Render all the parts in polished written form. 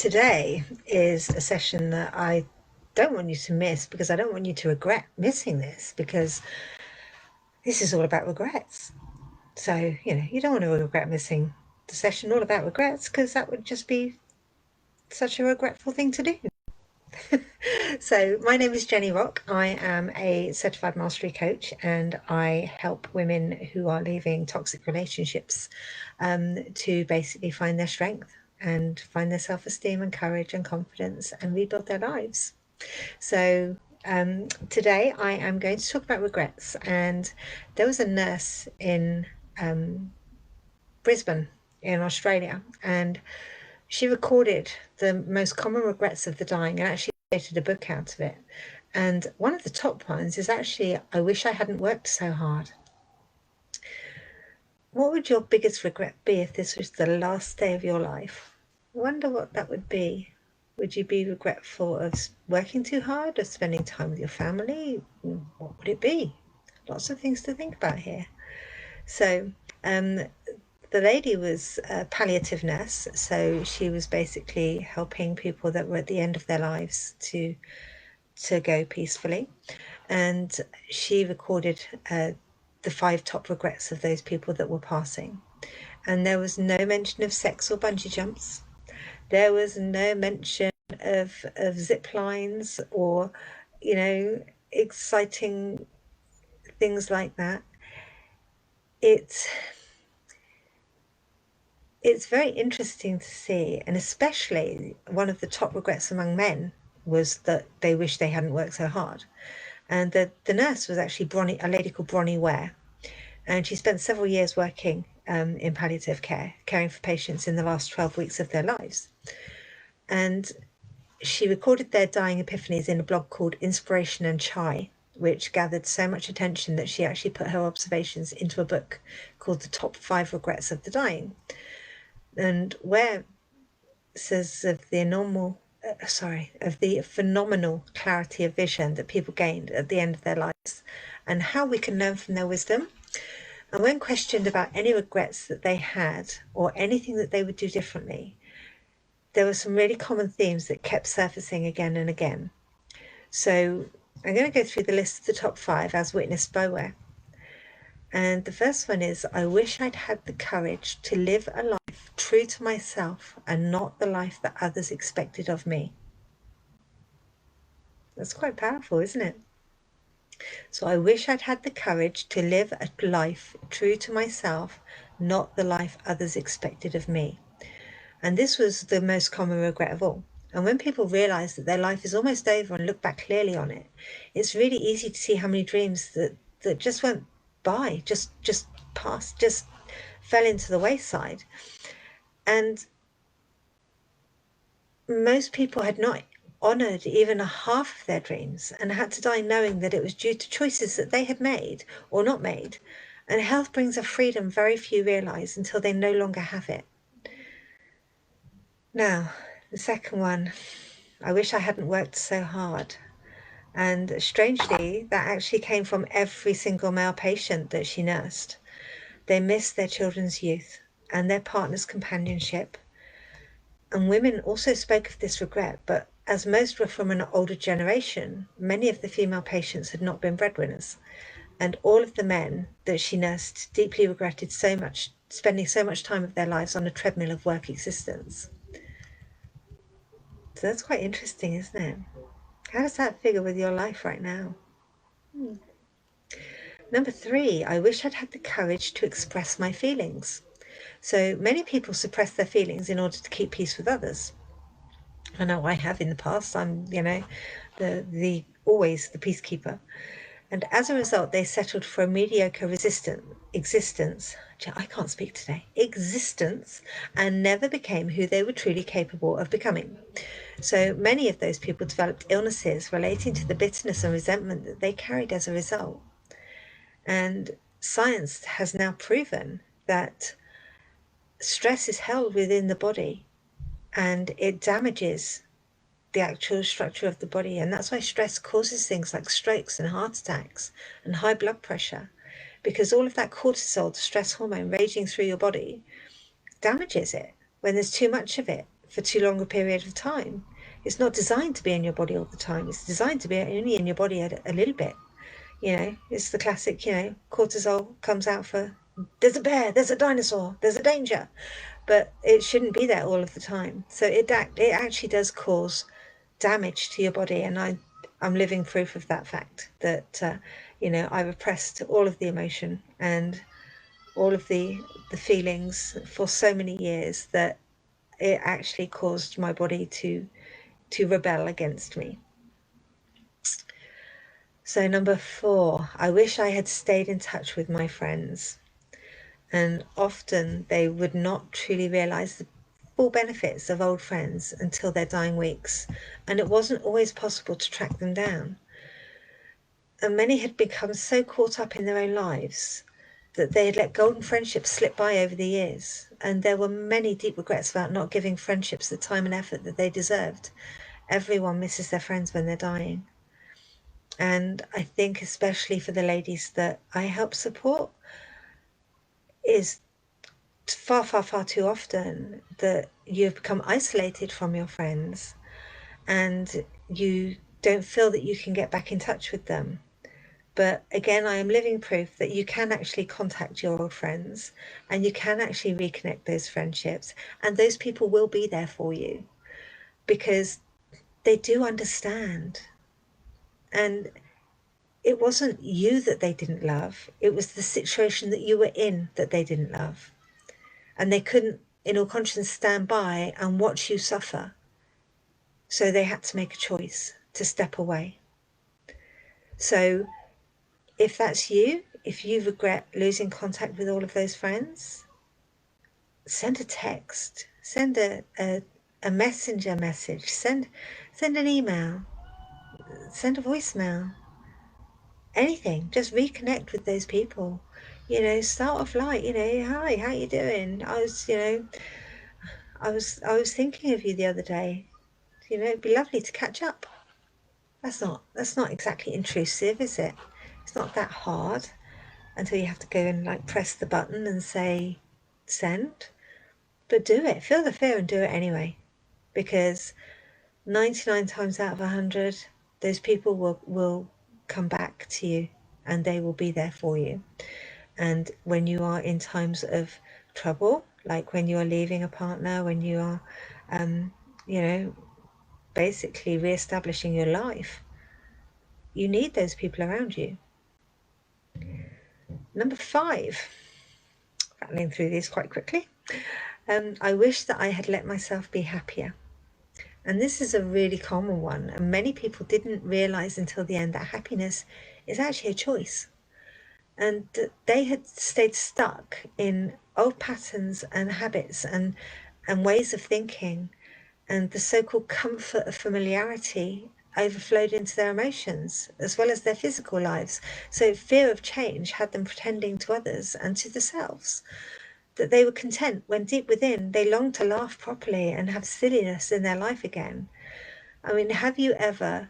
Today is a session that I don't want you to miss because I don't want you to regret missing this, because this is all about regrets. So, you don't want to regret missing the session all about regrets, because that would just be such a regretful thing to do. So my name is Jenny Rock. I am a certified mastery coach, and I help women who are leaving toxic relationships to basically find their strength and find their self-esteem and courage and confidence and rebuild their lives. So today I am going to talk about regrets. And there was a nurse in Brisbane in Australia, and she recorded the most common regrets of the dying and actually created a book out of it. And one of the top ones is actually, I wish I hadn't worked so hard. What would your biggest regret be if this was the last day of your life? I wonder what that would be. Would you be regretful of working too hard, of spending time with your family? What would it be? Lots of things to think about here. So the lady was a palliative nurse, so she was basically helping people that were at the end of their lives to go peacefully. And she recorded the 5 top regrets of those people that were passing. And there was no mention of sex or bungee jumps. There was no mention of zip lines or, exciting things like that. It's very interesting to see, and especially one of the top regrets among men was that they wish they hadn't worked so hard. And the nurse was actually a lady called Bronnie Ware, and she spent several years working in palliative care, caring for patients in the last 12 weeks of their lives. And she recorded their dying epiphanies in a blog called Inspiration and Chai, which gathered so much attention that she actually put her observations into a book called The Top 5 Regrets of the Dying. And Ware says of the phenomenal clarity of vision that people gained at the end of their lives, and how we can learn from their wisdom. And when questioned about any regrets that they had or anything that they would do differently, there were some really common themes that kept surfacing again and again. So I'm going to go through the list of the top 5 as witnessed by Ware. And the first one is, I wish I'd had the courage to live a life true to myself and not the life that others expected of me. That's quite powerful, isn't it? So I wish I'd had the courage to live a life true to myself, not the life others expected of me. And this was the most common regret of all. And when people realize that their life is almost over and look back clearly on it, it's really easy to see how many dreams that just went by, just passed, just fell into the wayside. And most people had not honored even a half of their dreams and had to die knowing that it was due to choices that they had made or not made. And health brings a freedom very few realize until they no longer have it. Now, the second one, I wish I hadn't worked so hard. And strangely, that actually came from every single male patient that she nursed. They missed their children's youth and their partner's companionship. And women also spoke of this regret, but as most were from an older generation, many of the female patients had not been breadwinners. And all of the men that she nursed deeply regretted spending so much time of their lives on a treadmill of work existence. So that's quite interesting, isn't it? How does that figure with your life right now? Number 3, I wish I'd had the courage to express my feelings. So many people suppress their feelings in order to keep peace with others. I know I have in the past. I'm, always the peacekeeper. And as a result, they settled for a mediocre existence. I can't speak today. Existence, and never became who they were truly capable of becoming. So many of those people developed illnesses relating to the bitterness and resentment that they carried as a result. And science has now proven that stress is held within the body and it damages the actual structure of the body. And that's why stress causes things like strokes and heart attacks and high blood pressure, because all of that cortisol, the stress hormone raging through your body, damages it when there's too much of it for too long a period of time. It's not designed to be in your body all the time. It's designed to be only in your body a little bit. It's the classic, cortisol comes out for, there's a bear, there's a dinosaur, there's a danger. But it shouldn't be there all of the time. So it actually does cause damage to your body. And I'm living proof of that fact, that, I repressed all of the emotion and all of the feelings for so many years that it actually caused my body to rebel against me. So number 4, I wish I had stayed in touch with my friends. And often they would not truly realize the full benefits of old friends until their dying weeks, and it wasn't always possible to track them down. And many had become so caught up in their own lives that they had let golden friendships slip by over the years, and there were many deep regrets about not giving friendships the time and effort that they deserved. Everyone misses their friends when they're dying. And I think especially for the ladies that I help support, is far, far, far too often that you've become isolated from your friends and you don't feel that you can get back in touch with them. But again, I am living proof that you can actually contact your old friends and you can actually reconnect those friendships, and those people will be there for you because they do understand. And it wasn't you that they didn't love, it was the situation that you were in that they didn't love. And they couldn't, in all conscience, stand by and watch you suffer. So they had to make a choice to step away. So if that's you, if you regret losing contact with all of those friends, send a text, send a messenger message, send an email, send a voicemail, anything. Just reconnect with those people. Start off light. Hi, how you doing? I was thinking of you the other day. It'd be lovely to catch up. That's not exactly intrusive, is it? It's not that hard until you have to go and press the button and say send. But do it. Feel the fear and do it anyway, because 99 times out of 100, those people will come back to you and they will be there for you. And when you are in times of trouble, like when you are leaving a partner, when you are, basically re-establishing your life, you need those people around you. Number 5, rattling through these quite quickly. I wish that I had let myself be happier. And this is a really common one, and many people didn't realize until the end that happiness is actually a choice. And they had stayed stuck in old patterns and habits and ways of thinking, and the so-called comfort of familiarity overflowed into their emotions as well as their physical lives. So fear of change had them pretending to others and to themselves that they were content when deep within they longed to laugh properly and have silliness in their life again. I mean, have you ever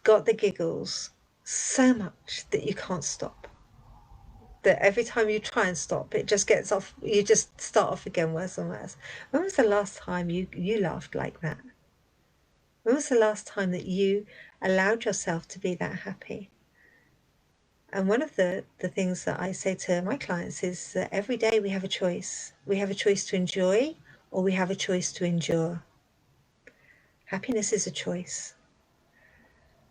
got the giggles so much that you can't stop? That every time you try and stop, it just gets off, you just start off again worse and worse. When was the last time you laughed like that? When was the last time that you allowed yourself to be that happy? And one of the things that I say to my clients is that every day we have a choice. We have a choice to enjoy, or we have a choice to endure. Happiness is a choice.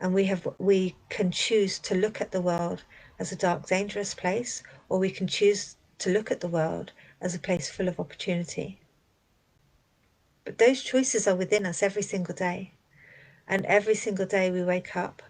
And we can choose to look at the world as a dark, dangerous place, or we can choose to look at the world as a place full of opportunity. But those choices are within us every single day. And every single day we wake up,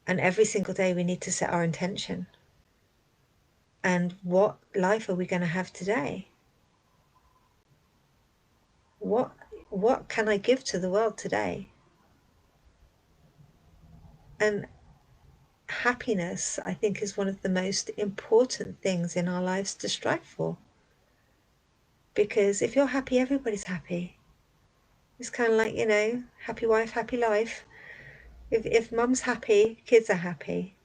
and every single day we need to set our intention. And what life are we going to have today? What can I give to the world today? And happiness, I think, is one of the most important things in our lives to strive for. Because if you're happy, everybody's happy. It's kind of like, happy wife, happy life. If mum's happy, kids are happy.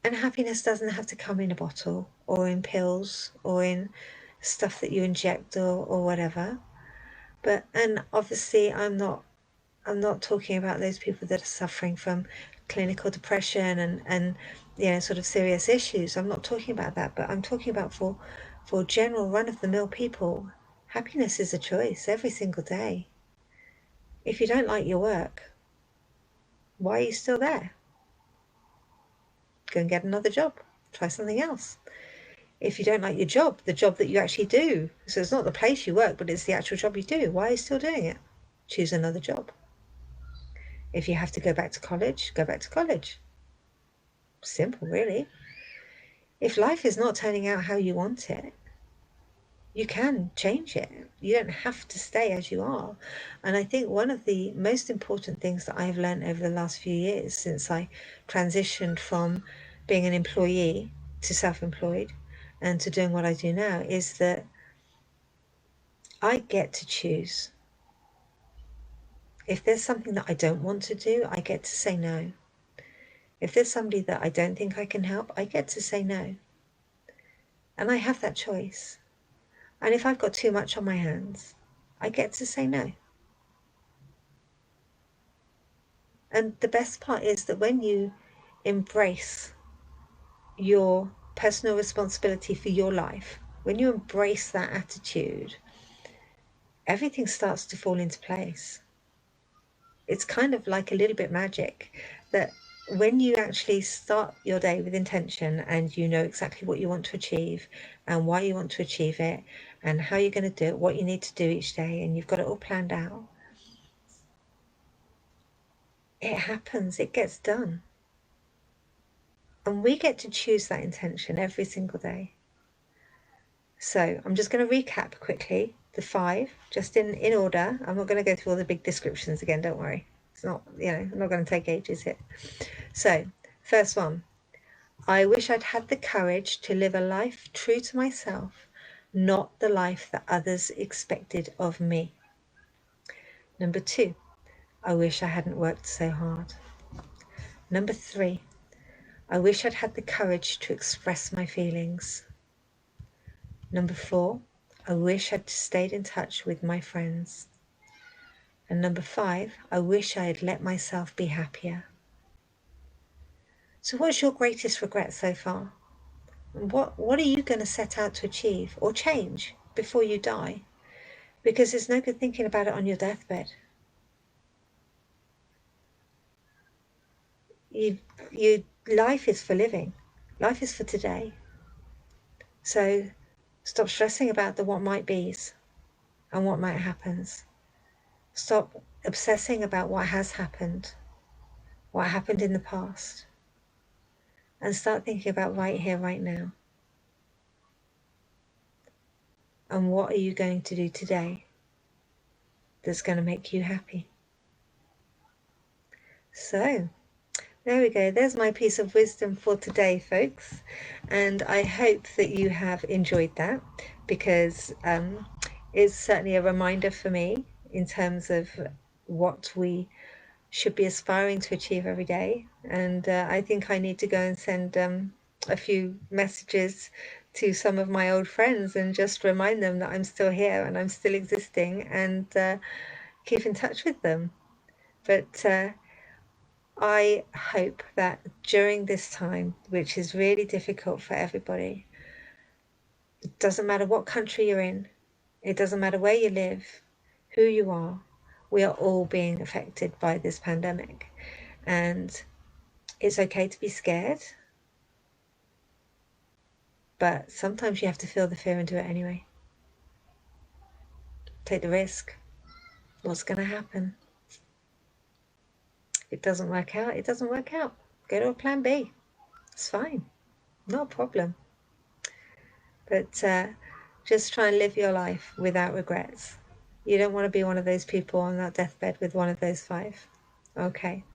And happiness doesn't have to come in a bottle or in pills or in stuff that you inject or whatever. And obviously I'm not talking about those people that are suffering from clinical depression and sort of serious issues. I'm not talking about that, but I'm talking about for general run-of-the-mill people. Happiness is a choice every single day. If you don't like your work, why are you still there? Go and get another job. Try something else. If you don't like your job, the job that you actually do, so it's not the place you work, but it's the actual job you do, why are you still doing it? Choose another job. If you have to go back to college, go back to college. Simple, really. If life is not turning out how you want it, you can change it. You don't have to stay as you are. And I think one of the most important things that I've learned over the last few years since I transitioned from being an employee to self-employed and to doing what I do now is that I get to choose. If there's something that I don't want to do, I get to say no. If there's somebody that I don't think I can help, I get to say no. And I have that choice. And if I've got too much on my hands, I get to say no. And the best part is that when you embrace your personal responsibility for your life, when you embrace that attitude, everything starts to fall into place. It's kind of like a little bit magic that when you actually start your day with intention and you know exactly what you want to achieve and why you want to achieve it and how you're going to do it, what you need to do each day, and you've got it all planned out, it happens, it gets done. And we get to choose that intention every single day. So I'm just going to recap quickly the 5, just in order. I'm not going to go through all the big descriptions again, don't worry. It's not, I'm not going to take ages here. So, first one, I wish I'd had the courage to live a life true to myself, not the life that others expected of me. Number 2, I wish I hadn't worked so hard. Number 3, I wish I'd had the courage to express my feelings. Number 4, I wish I'd stayed in touch with my friends. And number 5, I wish I had let myself be happier. So what's your greatest regret so far? What are you going to set out to achieve or change before you die? Because it's no good thinking about it on your deathbed. Life is for living. Life is for today. So stop stressing about the what might be's and what might happens. Stop obsessing about what has happened, what happened in the past, and start thinking about right here, right now. And what are you going to do today that's going to make you happy? So there we go. There's my piece of wisdom for today, folks. And I hope that you have enjoyed that, because it's certainly a reminder for me in terms of what we should be aspiring to achieve every day. And I think I need to go and send a few messages to some of my old friends and just remind them that I'm still here and I'm still existing, and keep in touch with them. But I hope that during this time, which is really difficult for everybody, it doesn't matter what country you're in, it doesn't matter where you live, who you are, we are all being affected by this pandemic. And it's okay to be scared, but sometimes you have to feel the fear and do it anyway. Take the risk. What's going to happen? If it doesn't work out, it doesn't work out. Go to a plan B. It's fine. No problem. But just try and live your life without regrets. You don't want to be one of those people on that deathbed with one of those 5. Okay.